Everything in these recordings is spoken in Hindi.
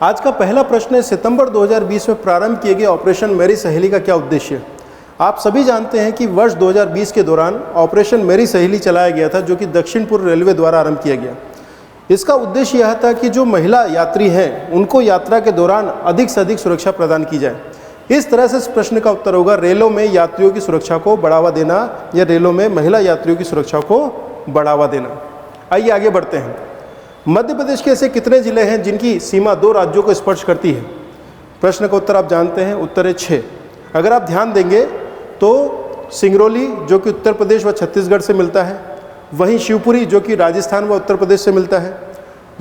आज का पहला प्रश्न है, सितंबर 2020 में प्रारंभ किए गए ऑपरेशन मेरी सहेली का क्या उद्देश्य है? आप सभी जानते हैं कि वर्ष 2020 के दौरान ऑपरेशन मेरी सहेली चलाया गया था, जो कि दक्षिण पूर्व रेलवे द्वारा आरंभ किया गया। इसका उद्देश्य यह था कि जो महिला यात्री हैं उनको यात्रा के दौरान अधिक से अधिक सुरक्षा प्रदान की जाए। इस तरह से इस प्रश्न का उत्तर होगा, रेलों में यात्रियों की सुरक्षा को बढ़ावा देना या रेलों में महिला यात्रियों की सुरक्षा को बढ़ावा देना। आइए आगे बढ़ते हैं। मध्य प्रदेश के ऐसे कितने जिले हैं जिनकी सीमा 2 राज्यों को स्पर्श करती है? प्रश्न का उत्तर आप जानते हैं, उत्तर है 6। अगर आप ध्यान देंगे तो सिंगरौली जो कि उत्तर प्रदेश व छत्तीसगढ़ से मिलता है, वहीं शिवपुरी जो कि राजस्थान व उत्तर प्रदेश से मिलता है,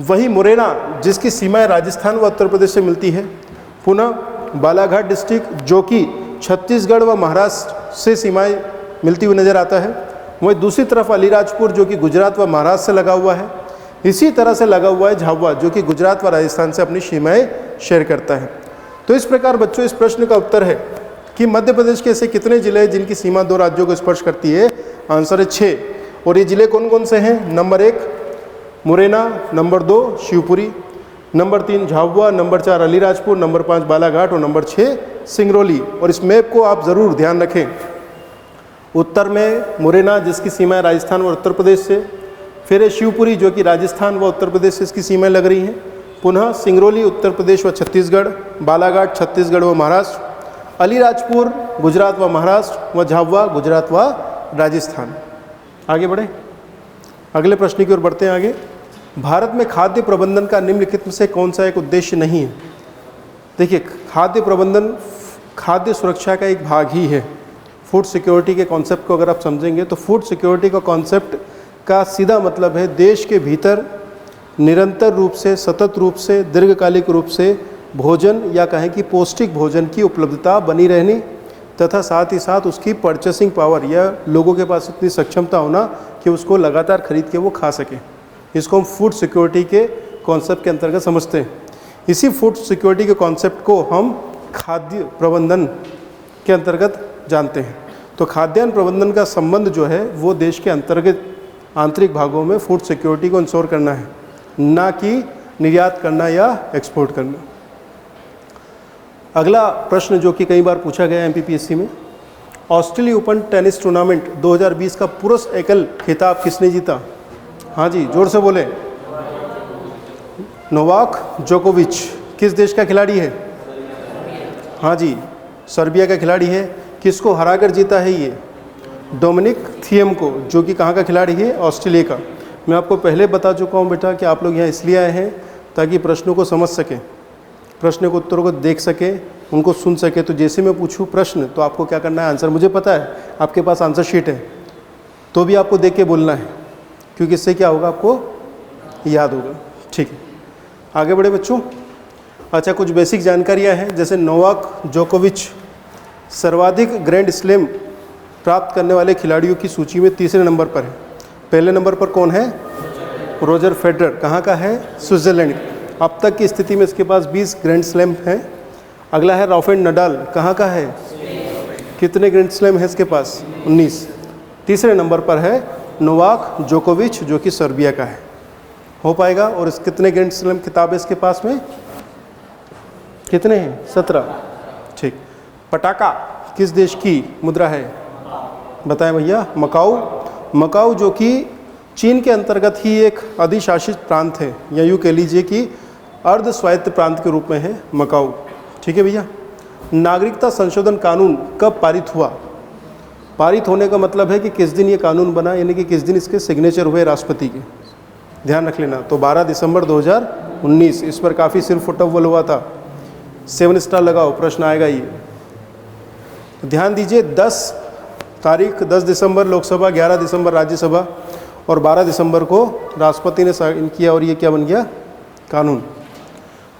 वहीं मुरैना जिसकी सीमाएं राजस्थान व उत्तर प्रदेश से मिलती है, पुनः बालाघाट डिस्ट्रिक्ट जो कि छत्तीसगढ़ व महाराष्ट्र से सीमाएं मिलती हुई नज़र आता है, वहीं दूसरी तरफ अलीराजपुर जो कि गुजरात व महाराष्ट्र से लगा हुआ है। इसी तरह से लगा हुआ है झाबुआ जो कि गुजरात व राजस्थान से अपनी सीमाएं शेयर करता है। तो इस प्रकार बच्चों इस प्रश्न का उत्तर है कि मध्य प्रदेश के ऐसे कितने जिले हैं जिनकी सीमा 2 राज्यों को स्पर्श करती है? आंसर है 6। और ये जिले कौन कौन से हैं? Number 1 Morena, number 2 Shivpuri, number 3 Jhabua, number 4 Alirajpur, number 5 Balaghat और नंबर 6 सिंगरौली। और इस मैप को आप ज़रूर ध्यान रखें। उत्तर में मुरैना जिसकी सीमाएं राजस्थान व उत्तर प्रदेश से, फिर है शिवपुरी जो कि राजस्थान व उत्तर प्रदेश से इसकी सीमाएं लग रही हैं, पुनः सिंगरौली उत्तर प्रदेश व छत्तीसगढ़, बालाघाट छत्तीसगढ़ व महाराष्ट्र, अलीराजपुर गुजरात व महाराष्ट्र व झाबुआ गुजरात व राजस्थान। आगे बढ़े, अगले प्रश्न की ओर बढ़ते हैं आगे। भारत में खाद्य प्रबंधन का निम्नलिखित में से कौन सा एक उद्देश्य नहीं है? देखिए, खाद्य प्रबंधन खाद्य सुरक्षा का एक भाग ही है। फूड सिक्योरिटी के कॉन्सेप्ट को अगर आप समझेंगे तो फूड सिक्योरिटी का कॉन्सेप्ट का सीधा मतलब है देश के भीतर निरंतर रूप से, सतत रूप से, दीर्घकालिक रूप से भोजन या कहें कि पौष्टिक भोजन की उपलब्धता बनी रहनी तथा साथ ही साथ उसकी परचेसिंग पावर या लोगों के पास इतनी सक्षमता होना कि उसको लगातार खरीद के वो खा सकें। इसको हम फूड सिक्योरिटी के कॉन्सेप्ट के अंतर्गत समझते हैं। इसी फूड सिक्योरिटी के कॉन्सेप्ट को हम खाद्य प्रबंधन के अंतर्गत जानते हैं। तो खाद्यान्न प्रबंधन का संबंध जो है वो देश के अंतर्गत आंतरिक भागों में फूड सिक्योरिटी को इंश्योर करना है, ना कि निर्यात करना या एक्सपोर्ट करना। अगला प्रश्न जो कि कई बार पूछा गया है एमपीपीएससी में, ऑस्ट्रेलिया ओपन टेनिस टूर्नामेंट 2020 का पुरुष एकल खिताब किसने जीता? हाँ जी, जोर से बोले। नोवाक जोकोविच किस देश का खिलाड़ी है? हाँ जी, सर्बिया का खिलाड़ी है। किसको हराकर जीता है ये? डोमिनिक थिएम को, जो कि कहाँ का खिलाड़ी है? ऑस्ट्रेलिया का। मैं आपको पहले बता चुका हूँ बेटा कि आप लोग यहाँ इसलिए आए हैं ताकि प्रश्नों को समझ सकें, प्रश्न के उत्तरों को देख सकें, उनको सुन सकें। तो जैसे मैं पूछूँ प्रश्न तो आपको क्या करना है? आंसर मुझे पता है, आपके पास आंसर शीट है, तो भी आपको देख के बोलना है, क्योंकि इससे क्या होगा, आपको याद होगा। ठीक है, आगे बढ़े बच्चों। अच्छा, कुछ बेसिक जानकारियाँ हैं, जैसे नोवाक जोकोविच सर्वाधिक ग्रैंड स्लैम प्राप्त करने वाले खिलाड़ियों की सूची में तीसरे नंबर पर है। पहले नंबर पर कौन है? Roger Federer. कहाँ का है? स्विट्जरलैंड। अब तक की स्थिति में इसके पास 20 ग्रैंड स्लैम हैं। अगला है राफेल नडाल। कहाँ का है? कितने ग्रैंड स्लैम है इसके पास? 19। तीसरे नंबर पर है नोवाक जोकोविच जो कि सर्बिया का है। हो पाएगा? और इस कितने ग्रैंड स्लैम खिताब है इसके पास में? कितने हैं? 17। ठीक। पटाका किस देश की मुद्रा है? बताएं भैया। मकाऊ। मकाऊ जो कि चीन के अंतर्गत ही एक अधिशासित प्रांत है, या यूँ कह लीजिए कि अर्ध स्वायत्त प्रांत के रूप में है मकाऊ। ठीक है भैया। नागरिकता संशोधन कानून कब पारित हुआ? पारित होने का मतलब है कि किस दिन ये कानून बना, यानी कि किस दिन इसके सिग्नेचर हुए राष्ट्रपति के। ध्यान रख लेना। तो 12 दिसंबर 2019। इस पर काफ़ी सिर फुटबॉल हुआ था। 7 स्टार लगाओ, प्रश्न आएगा ये। ध्यान दीजिए, 10 तारीख 10 दिसंबर लोकसभा, 11 दिसंबर राज्यसभा और 12 दिसंबर को राष्ट्रपति ने साइन किया और ये क्या बन गया? कानून।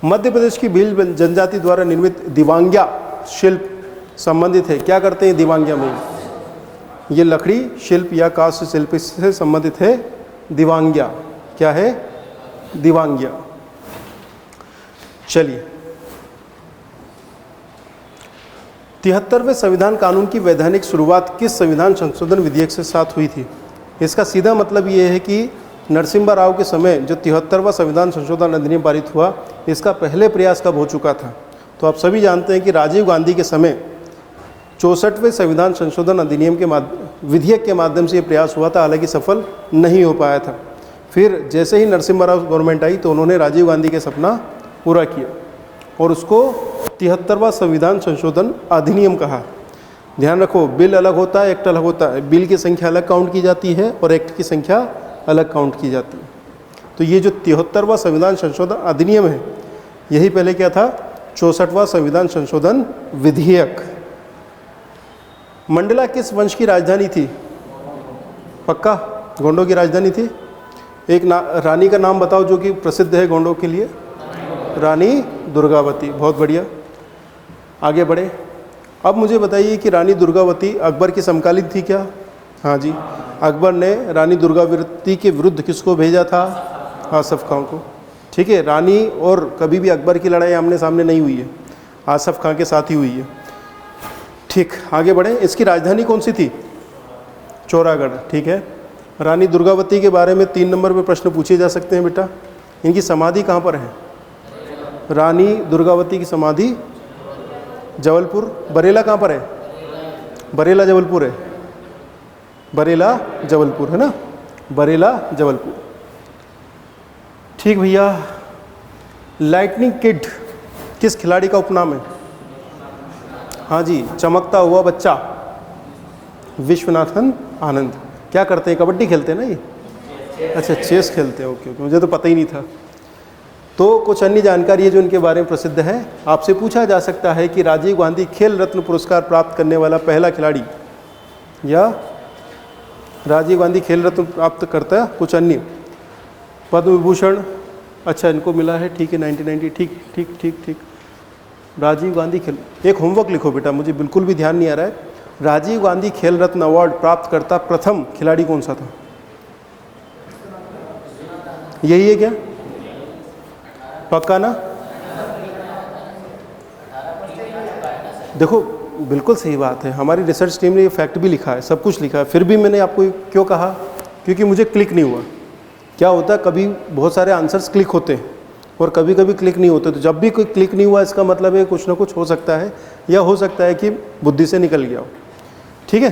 मध्य प्रदेश की भील जनजाति द्वारा निर्मित दिवांग्या शिल्प संबंधित है। क्या करते हैं दिवांग्या में? ये लकड़ी शिल्प या काष्ठ शिल्प से संबंधित है दिवांग्या। क्या है? दिवांग्या। चलिए, 73वें संविधान कानून की वैधानिक शुरुआत किस संविधान संशोधन विधेयक से साथ हुई थी? इसका सीधा मतलब ये है कि नरसिम्हा राव के समय जो 73वां संविधान संशोधन अधिनियम पारित हुआ, इसका पहले प्रयास कब हो चुका था? तो आप सभी जानते हैं कि राजीव गांधी के समय 64वें संविधान संशोधन अधिनियम के विधेयक के माध्यम से ये प्रयास हुआ था, हालांकि सफल नहीं हो पाया था। फिर जैसे ही नरसिम्हा राव गवर्नमेंट आई तो उन्होंने राजीव गांधी के सपना पूरा किया और उसको 73वां संविधान संशोधन अधिनियम कहा। ध्यान रखो, बिल अलग होता है, एक्ट अलग होता है। बिल की संख्या अलग काउंट की जाती है और एक्ट की संख्या अलग काउंट की जाती है। तो ये जो 73वां संविधान संशोधन अधिनियम है, यही पहले क्या था? 64वां संविधान संशोधन विधेयक। मंडला किस वंश की राजधानी थी? पक्का गोंडों की राजधानी थी। एक रानी का नाम बताओ जो कि प्रसिद्ध है गोंडों के लिए। रानी दुर्गावती। बहुत बढ़िया, आगे बढ़े। अब मुझे बताइए कि रानी दुर्गावती अकबर की समकालीन थी क्या? हाँ जी, अकबर ने रानी दुर्गावती के विरुद्ध किसको भेजा था? आसफ खां को। ठीक है, रानी और कभी भी अकबर की लड़ाई आमने सामने नहीं हुई है, आसफ खां के साथ ही हुई है। ठीक, आगे बढ़े। इसकी राजधानी कौन सी थी? चौरागढ़। ठीक है, रानी दुर्गावती के बारे में 3 नंबर पे प्रश्न पूछे जा सकते हैं बेटा। इनकी समाधि कहाँ पर है? रानी दुर्गावती की समाधि जबलपुर। बरेला कहाँ पर है? बरेला जबलपुर है। बरेला जबलपुर है ना, बरेला जबलपुर। ठीक भैया, लाइटनिंग किड किस खिलाड़ी का उपनाम है? हाँ जी, चमकता हुआ बच्चा, विश्वनाथन आनंद। क्या करते हैं? कबड्डी खेलते हैं ना ये? अच्छा, चेस खेलते हैं। ओके ओके, मुझे तो पता ही नहीं था। तो कुछ अन्य जानकारी है जो इनके बारे में प्रसिद्ध है। आपसे पूछा जा सकता है कि राजीव गांधी खेल रत्न पुरस्कार प्राप्त करने वाला पहला खिलाड़ी, या राजीव गांधी खेल रत्न प्राप्त करता कुछ अन्य। पद्म विभूषण, अच्छा इनको मिला है, ठीक है, 1990। ठीक ठीक ठीक ठीक। राजीव गांधी खेल, एक होमवर्क लिखो बेटा, मुझे बिल्कुल भी ध्यान नहीं आ रहा है। राजीव गांधी खेल रत्न अवार्ड प्राप्त करता प्रथम खिलाड़ी कौन सा था? यही है क्या? पक्का ना? देखो, बिल्कुल सही बात है, हमारी रिसर्च टीम ने ये फैक्ट भी लिखा है, सब कुछ लिखा है, फिर भी मैंने आपको क्यों कहा? क्योंकि मुझे क्लिक नहीं हुआ। क्या होता है, कभी बहुत सारे आंसर्स क्लिक होते हैं और कभी कभी क्लिक नहीं होते। तो जब भी कोई क्लिक नहीं हुआ, इसका मतलब है कुछ ना कुछ हो सकता है, या हो सकता है कि बुद्धि से निकल गया हो। ठीक है।